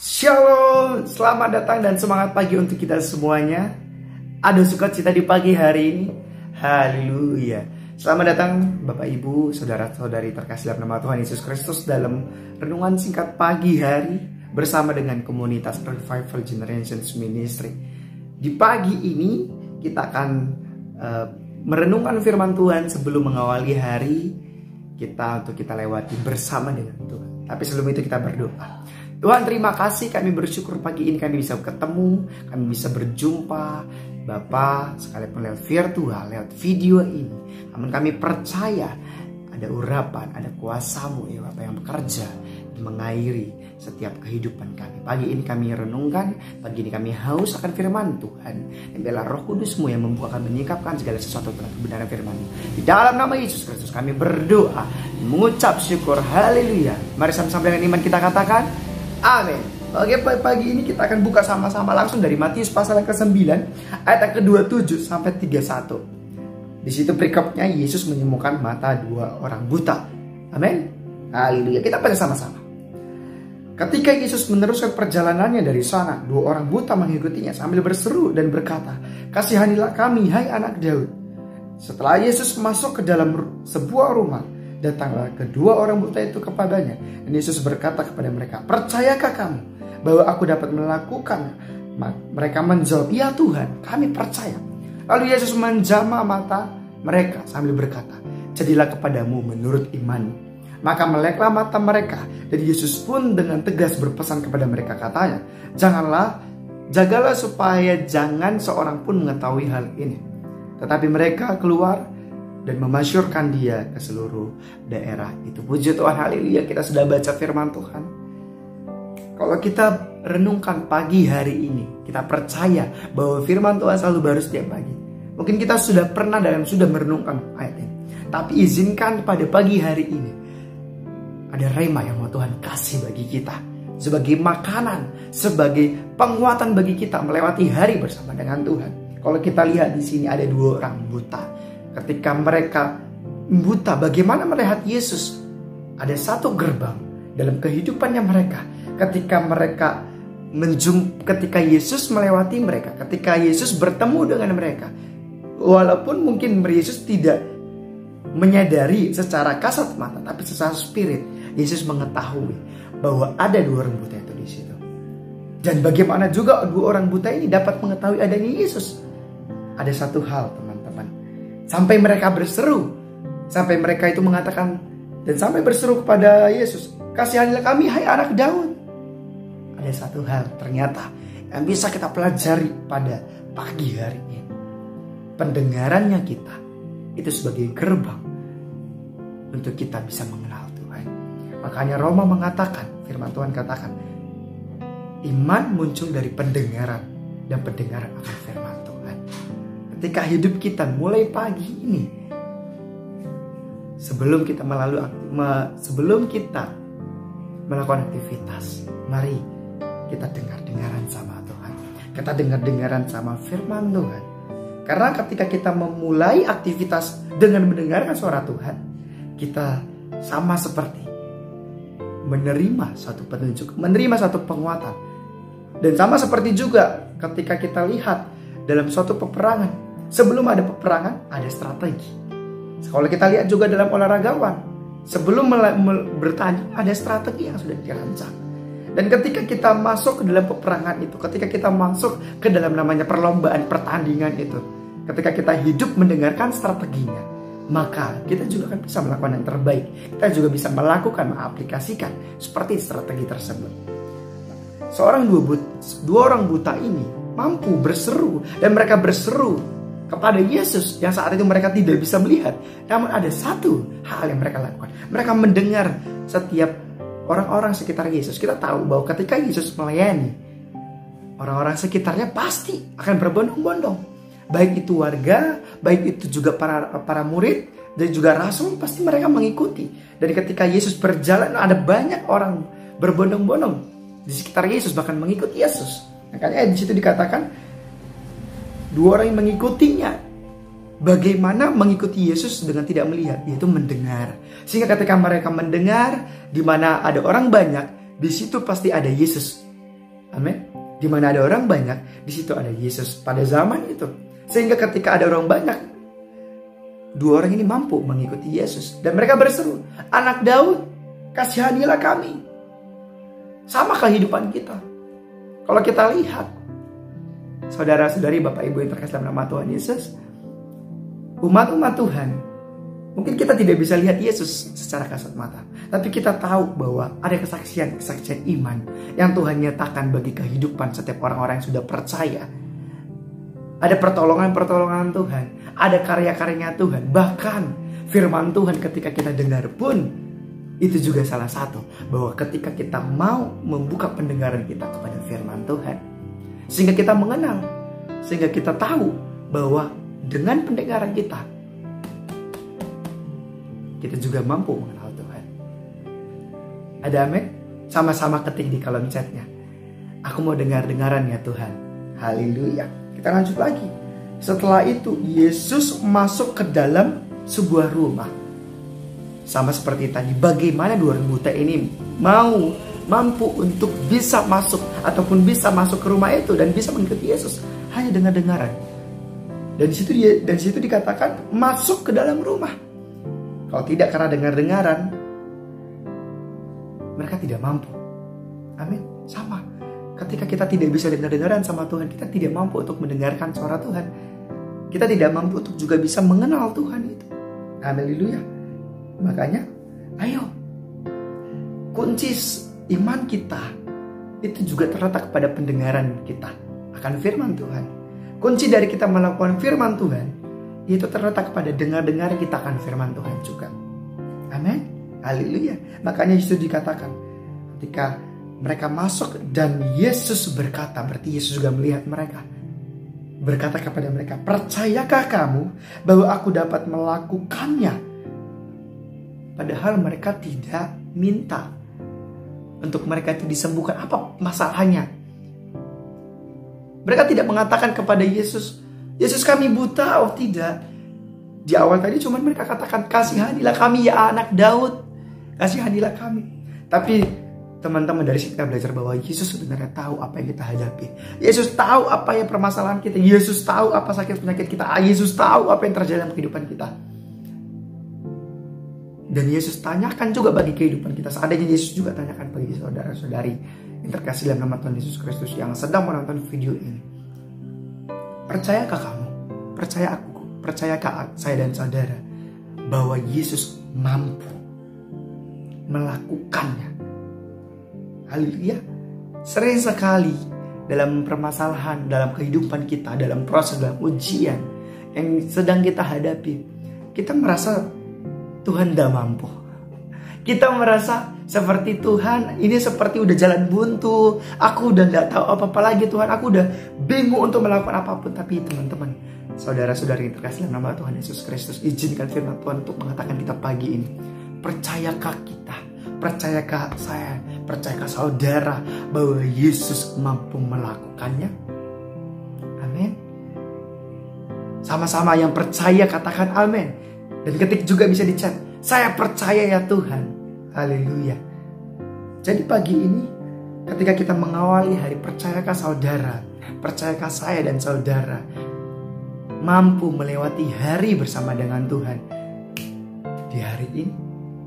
Shalom, selamat datang dan semangat pagi untuk kita semuanya. Ada sukacita di pagi hari ini. Haleluya. Selamat datang Bapak Ibu, saudara-saudari terkasih dalam nama Tuhan Yesus Kristus dalam renungan singkat pagi hari bersama dengan komunitas Revival Generations Ministry. Di pagi ini kita akan merenungkan firman Tuhan sebelum mengawali hari kita untuk kita lewati bersama dengan Tuhan. Tapi sebelum itu kita berdoa. Tuhan, terima kasih, kami bersyukur pagi ini kami bisa ketemu, kami bisa berjumpa Bapa sekalipun lewat virtual, lewat video ini. Namun kami percaya ada urapan, ada kuasa-Mu ya Bapak yang bekerja mengairi setiap kehidupan kami. Pagi ini kami renungkan, pagi ini kami haus akan firman Tuhan. Dan biarlah Roh Kudus-Mu yang membukakan, menyingkapkan segala sesuatu tentang kebenaran firman-Mu. Di dalam nama Yesus Kristus kami berdoa, mengucap syukur, haleluya. Mari sama-sama dengan iman kita katakan, amin. Oke, pagi ini kita akan buka sama-sama langsung dari Matius pasal yang ke-9 ayat yang ke-27 sampai 31. Di situ perikopnya Yesus menyembuhkan mata dua orang buta. Amin. Haleluya. Kita baca sama-sama. Ketika Yesus meneruskan perjalanannya dari sana, dua orang buta mengikutinya sambil berseru dan berkata, "Kasihanilah kami, hai anak Daud." Setelah Yesus masuk ke dalam sebuah rumah, datanglah kedua orang buta itu kepadanya. Dan Yesus berkata kepada mereka, "Percayakah kamu bahwa aku dapat melakukan?" Mereka menjawab, "Ya Tuhan, kami percaya." Lalu Yesus menjamah mata mereka sambil berkata, "Jadilah kepadamu menurut imanmu." Maka meleklah mata mereka, dan Yesus pun dengan tegas berpesan kepada mereka, katanya, "Jagalah supaya jangan seorang pun mengetahui hal ini." Tetapi mereka keluar dan memasyurkan dia ke seluruh daerah itu. Puji Tuhan, haleluya. Kita sudah baca firman Tuhan. Kalau kita renungkan pagi hari ini, kita percaya bahwa firman Tuhan selalu baru setiap pagi. Mungkin kita sudah pernah dan sudah merenungkan ayat ini, tapi izinkan pada pagi hari ini ada rema yang mau Tuhan kasih bagi kita, sebagai makanan, sebagai penguatan bagi kita melewati hari bersama dengan Tuhan. Kalau kita lihat di sini ada dua orang buta. Ketika mereka buta, bagaimana melihat Yesus? Ada satu gerbang dalam kehidupannya mereka. Ketika Yesus melewati mereka, ketika Yesus bertemu dengan mereka, walaupun mungkin Yesus tidak menyadari secara kasat mata, tapi secara spirit, Yesus mengetahui bahwa ada dua orang buta itu di situ. Dan bagaimana juga dua orang buta ini dapat mengetahui adanya Yesus? Ada satu hal, teman-teman. Sampai mereka berseru, sampai mereka itu mengatakan dan sampai berseru kepada Yesus, "Kasihanilah kami, hai anak Daud." Ada satu hal ternyata yang bisa kita pelajari pada pagi hari ini. Pendengarannya kita itu sebagai gerbang untuk kita bisa mengenal Tuhan. Makanya Roma mengatakan, firman Tuhan katakan, iman muncul dari pendengaran, dan pendengaran akan firman Tuhan. Ketika hidup kita mulai pagi ini, sebelum kita melakukan aktivitas, mari kita dengar-dengaran sama Tuhan. Kita dengar-dengaran sama firman Tuhan. Karena ketika kita memulai aktivitas dengan mendengarkan suara Tuhan, kita sama seperti menerima suatu petunjuk, menerima suatu penguatan. Dan sama seperti juga ketika kita lihat dalam suatu peperangan. Sebelum ada peperangan, ada strategi. Kalau kita lihat juga dalam olahragawan, sebelum bertanding, ada strategi yang sudah dirancang. Dan ketika kita masuk ke dalam peperangan itu, ketika kita masuk ke dalam namanya perlombaan, pertandingan itu, ketika kita hidup mendengarkan strateginya, maka kita juga akan bisa melakukan yang terbaik. Kita juga bisa melakukan, mengaplikasikan seperti strategi tersebut. Dua orang buta ini mampu berseru, dan mereka berseru kepada Yesus yang saat itu mereka tidak bisa melihat. Namun ada satu hal yang mereka lakukan. Mereka mendengar setiap orang-orang sekitar Yesus. Kita tahu bahwa ketika Yesus melayani, orang-orang sekitarnya pasti akan berbondong-bondong. Baik itu warga, baik itu juga para murid, dan juga rasul, pasti mereka mengikuti. Dan ketika Yesus berjalan, ada banyak orang berbondong-bondong di sekitar Yesus, bahkan mengikuti Yesus. Makanya di situ dikatakan, dua orang yang mengikutinya. Bagaimana mengikuti Yesus dengan tidak melihat? Yaitu mendengar. Sehingga ketika mereka mendengar, di mana ada orang banyak, di situ pasti ada Yesus. Amin. Di mana ada orang banyak, di situ ada Yesus pada zaman itu. Sehingga ketika ada orang banyak, dua orang ini mampu mengikuti Yesus. Dan mereka berseru, "Anak Daud, kasihanilah kami." Sama kehidupan kita. Kalau kita lihat, saudara-saudari, Bapak Ibu yang terkasih dalam nama Tuhan Yesus, umat-umat Tuhan, mungkin kita tidak bisa lihat Yesus secara kasat mata, tapi kita tahu bahwa ada kesaksian iman yang Tuhan nyatakan bagi kehidupan setiap orang-orang yang sudah percaya. Ada pertolongan-pertolongan Tuhan, ada karya-karyanya Tuhan, bahkan firman Tuhan ketika kita dengar pun, itu juga salah satu, bahwa ketika kita mau membuka pendengaran kita kepada firman Tuhan, sehingga kita mengenal, sehingga kita tahu bahwa dengan pendengaran kita juga mampu mengenal Tuhan. Ada amin? Sama-sama ketik di kolom chatnya. Aku mau dengar-dengaran ya Tuhan. Haleluya. Kita lanjut lagi. Setelah itu Yesus masuk ke dalam sebuah rumah. Sama seperti tadi, bagaimana dua orang buta ini mampu untuk bisa masuk ataupun bisa masuk ke rumah itu dan bisa mengikuti Yesus hanya dengan dengaran. Dan di situ dikatakan masuk ke dalam rumah. Kalau tidak karena dengar-dengaran, mereka tidak mampu. Amin. Sama. Ketika kita tidak bisa dengar-dengaran sama Tuhan, kita tidak mampu untuk mendengarkan suara Tuhan. Kita tidak mampu untuk juga bisa mengenal Tuhan itu. Haleluya. Makanya, ayo, kunci iman kita itu juga terletak pada pendengaran kita akan firman Tuhan. Kunci dari kita melakukan firman Tuhan itu terletak pada dengar-dengar kita akan firman Tuhan juga. Amin. Haleluya. Makanya Yesus dikatakan ketika mereka masuk dan Yesus berkata, berarti Yesus juga melihat mereka, berkata kepada mereka, "Percayakah kamu bahwa aku dapat melakukannya?" Padahal mereka tidak minta untuk mereka itu disembuhkan. Apa masalahnya? Mereka tidak mengatakan kepada Yesus, "Yesus, kami buta." Oh tidak. Di awal tadi cuma mereka katakan, "Kasihanilah kami ya anak Daud. Kasihanilah kami." Tapi teman-teman, dari sini kita belajar bahwa Yesus sebenarnya tahu apa yang kita hadapi. Yesus tahu apa yang permasalahan kita. Yesus tahu apa sakit penyakit kita. Yesus tahu apa yang terjadi dalam kehidupan kita. Dan Yesus tanyakan juga bagi kehidupan kita. Seandainya Yesus juga tanyakan bagi saudara-saudari yang terkasih dalam nama Tuhan Yesus Kristus yang sedang menonton video ini. Percayakah kamu? Percayakah saya dan saudara bahwa Yesus mampu melakukannya? Haleluya. Sering sekali dalam permasalahan, dalam kehidupan kita, dalam proses, dalam ujian yang sedang kita hadapi, kita merasa Tuhan tidak mampu. Kita merasa seperti Tuhan ini seperti udah jalan buntu. Aku udah gak tahu apa-apa lagi Tuhan. Aku udah bingung untuk melakukan apapun. Tapi teman-teman, saudara-saudari yang terkasih dalam nama Tuhan Yesus Kristus, izinkan firman Tuhan untuk mengatakan kita pagi ini, percayakah kita, percayakah saya, percayakah saudara bahwa Yesus mampu melakukannya? Amin. Sama-sama yang percaya katakan amin. Dan ketik juga bisa di chat, "Saya percaya ya Tuhan." Haleluya. Jadi pagi ini ketika kita mengawali hari, percayakah saudara, percayakah saya dan saudara mampu melewati hari bersama dengan Tuhan? Di hari ini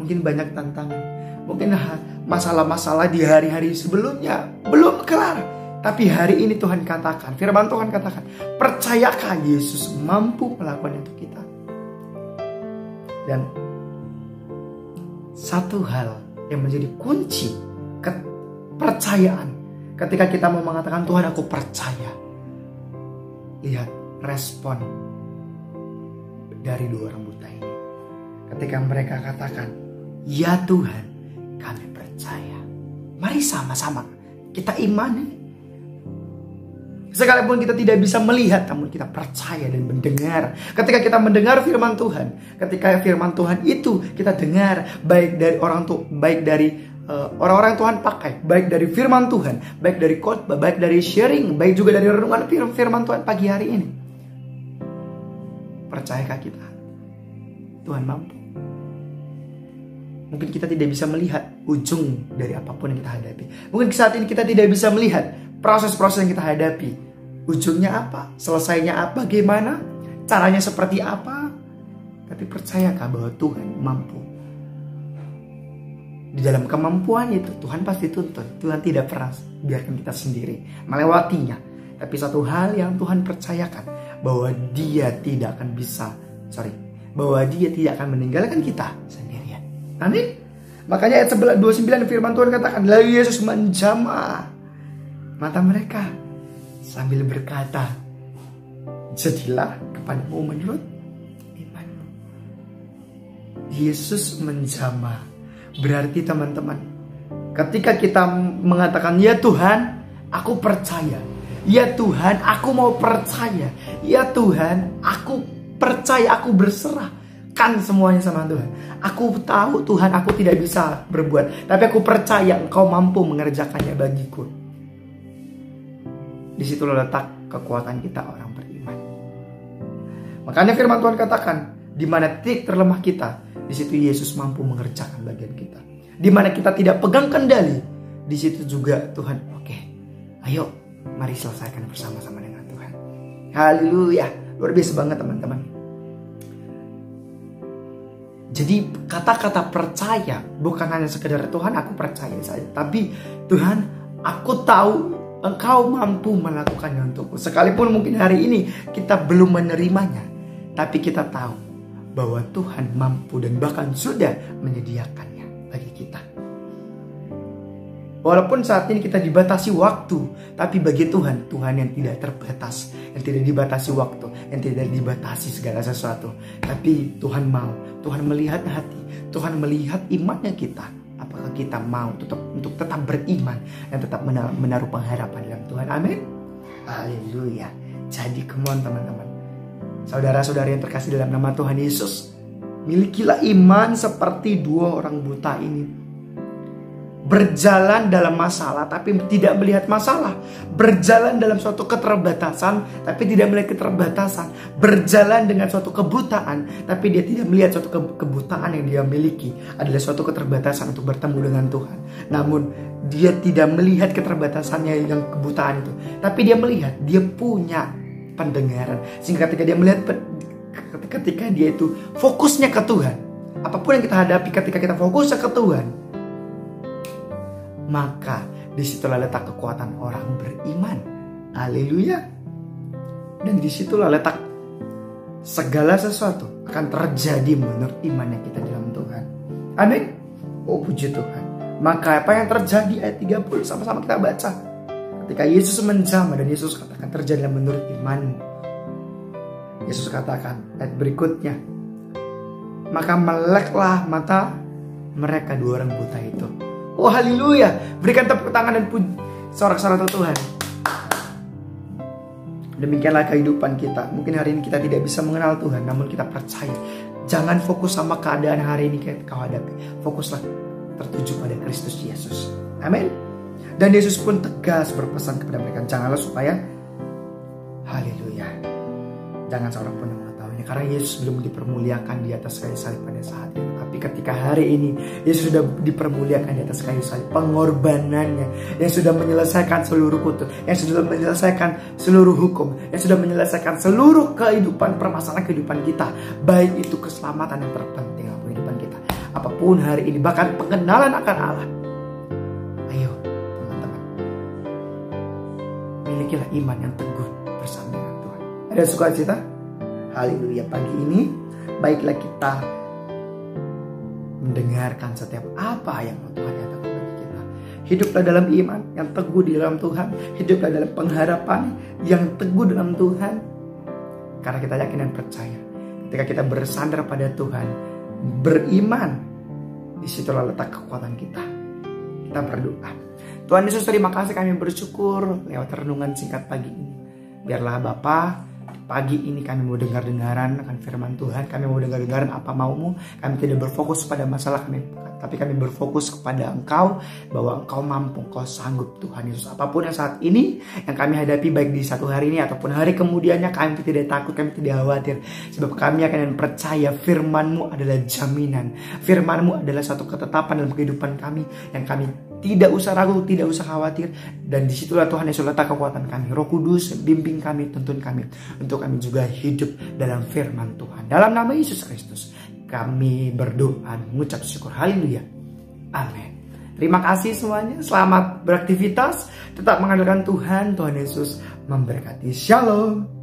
mungkin banyak tantangan, mungkin masalah-masalah di hari-hari sebelumnya belum kelar. Tapi hari ini Tuhan katakan, firman Tuhan katakan, percayakah Yesus mampu melakukan itu kita? Dan satu hal yang menjadi kunci kepercayaan ketika kita mau mengatakan Tuhan aku percaya, lihat respon dari dua orang buta ini. Ketika mereka katakan, "Ya Tuhan, kami percaya." Mari sama-sama kita imani. Sekalipun kita tidak bisa melihat, namun kita percaya dan mendengar. Ketika kita mendengar firman Tuhan, ketika firman Tuhan itu kita dengar, baik dari orang-orang Tuhan pakai, baik dari firman Tuhan, baik dari khotbah, baik dari sharing, baik juga dari renungan firman Tuhan pagi hari ini. Percayakah kita? Tuhan mampu. Mungkin kita tidak bisa melihat ujung dari apapun yang kita hadapi. Mungkin saat ini kita tidak bisa melihat proses-proses yang kita hadapi, ujungnya apa? Selesainya apa? Bagaimana? Caranya seperti apa? Tapi percayakah bahwa Tuhan mampu? Di dalam kemampuan itu Tuhan pasti tuntun. Tuhan tidak pernah biarkan kita sendiri melewatinya. Tapi satu hal yang Tuhan percayakan, bahwa Dia tidak akan bahwa Dia tidak akan meninggalkan kita sendirian. Amin. Makanya ayat 29 firman Tuhan katakan, lalu Yesus menjamah mata mereka sambil berkata, jadilah kepadamu menurut imanmu. Yesus menjamah. Berarti teman-teman, ketika kita mengatakan, ya Tuhan, aku percaya. Ya Tuhan, aku mau percaya. Ya Tuhan, aku percaya, aku berserahkan semuanya sama Tuhan. Aku tahu Tuhan, aku tidak bisa berbuat, tapi aku percaya Engkau mampu mengerjakannya bagiku. Di situ letak kekuatan kita orang beriman. Makanya firman Tuhan katakan, di mana titik terlemah kita, di situ Yesus mampu mengerjakan bagian kita. Di mana kita tidak pegang kendali, di situ juga Tuhan, oke, ayo mari selesaikan bersama-sama dengan Tuhan. Haleluya, luar biasa banget teman-teman. Jadi kata-kata percaya bukan hanya sekedar Tuhan aku percaya saja, tapi Tuhan aku tahu Engkau mampu melakukannya untukku. Sekalipun mungkin hari ini kita belum menerimanya, tapi kita tahu bahwa Tuhan mampu dan bahkan sudah menyediakannya bagi kita. Walaupun saat ini kita dibatasi waktu, tapi bagi Tuhan, Tuhan yang tidak terbatas, yang tidak dibatasi waktu, yang tidak dibatasi segala sesuatu. Tapi Tuhan mau, Tuhan melihat hati, Tuhan melihat imannya kita. Apakah kita mau untuk tetap beriman dan tetap menaruh pengharapan dalam Tuhan. Amin. Haleluya. Jadi come on teman-teman, saudara-saudari yang terkasih dalam nama Tuhan Yesus, milikilah iman seperti dua orang buta ini. Berjalan dalam masalah tapi tidak melihat masalah. Berjalan dalam suatu keterbatasan tapi tidak melihat keterbatasan. Berjalan dengan suatu kebutaan tapi dia tidak melihat suatu kebutaan yang dia miliki adalah suatu keterbatasan untuk bertemu dengan Tuhan. Namun dia tidak melihat keterbatasannya yang kebutaan itu, tapi dia melihat dia punya pendengaran. Sehingga ketika dia melihat, ketika dia itu fokusnya ke Tuhan, apapun yang kita hadapi ketika kita fokusnya ke Tuhan, maka disitulah letak kekuatan orang beriman. Haleluya. Dan disitulah letak segala sesuatu akan terjadi menurut iman yang kita dalam Tuhan. Amin. Oh puji Tuhan. Maka apa yang terjadi ayat 30 sama-sama kita baca. Ketika Yesus menjamah dan Yesus katakan terjadilah menurut imanmu. Yesus katakan ayat berikutnya, maka meleklah mata mereka dua orang buta itu. Oh haleluya. Berikan tepuk tangan dan sorak-sorai Tuhan. Demikianlah kehidupan kita. Mungkin hari ini kita tidak bisa mengenal Tuhan, namun kita percaya. Jangan fokus sama keadaan hari ini kau hadapi. Fokuslah tertuju pada Kristus Yesus. Amin. Dan Yesus pun tegas berpesan kepada mereka, janganlah supaya, haleluya, jangan seorang pun mengetahuinya. Karena Yesus belum dipermuliakan di atas kayu salib pada saat itu. Tapi ketika hari ini Yesus sudah dipermuliakan di atas kayu salib, pengorbanannya yang sudah menyelesaikan seluruh kutub, yang sudah menyelesaikan seluruh hukum, yang sudah menyelesaikan seluruh kehidupan, permasalahan kehidupan kita, baik itu keselamatan yang terpenting dalam kehidupan kita, apapun hari ini, bahkan pengenalan akan Allah. Ayo teman-teman, milikilah iman yang teguh bersama dengan Tuhan. Ada sukacita? Haleluya. Pagi ini baiklah kita mendengarkan setiap apa yang Tuhan katakan bagi kita. Hiduplah dalam iman yang teguh di dalam Tuhan. Hiduplah dalam pengharapan yang teguh dalam Tuhan. Karena kita yakin dan percaya, ketika kita bersandar pada Tuhan, beriman, disitulah letak kekuatan kita. Kita berdoa. Tuhan Yesus, terima kasih, kami bersyukur lewat renungan singkat pagi ini. Biarlah Bapa, pagi ini kami mau dengar-dengaran akan firman Tuhan. Kami mau dengar-dengaran apa maumu. Kami tidak berfokus pada masalah kami, tapi kami berfokus kepada Engkau, bahwa Engkau mampu, Engkau sanggup Tuhan Yesus. Apapun yang saat ini yang kami hadapi, baik di satu hari ini ataupun hari kemudiannya, kami tidak takut, kami tidak khawatir. Sebab kami akan percaya firman-Mu adalah jaminan. Firman-Mu adalah satu ketetapan dalam kehidupan kami yang kami Tidak usah ragu, tidak usah khawatir. Dan disitulah Tuhan Yesus letak kekuatan kami. Roh Kudus bimbing kami, tuntun kami, untuk kami juga hidup dalam firman Tuhan. Dalam nama Yesus Kristus kami berdoa, mengucap syukur. Haleluya. Amin. Terima kasih semuanya. Selamat beraktivitas. Tetap mengandalkan Tuhan. Tuhan Yesus memberkati. Shalom.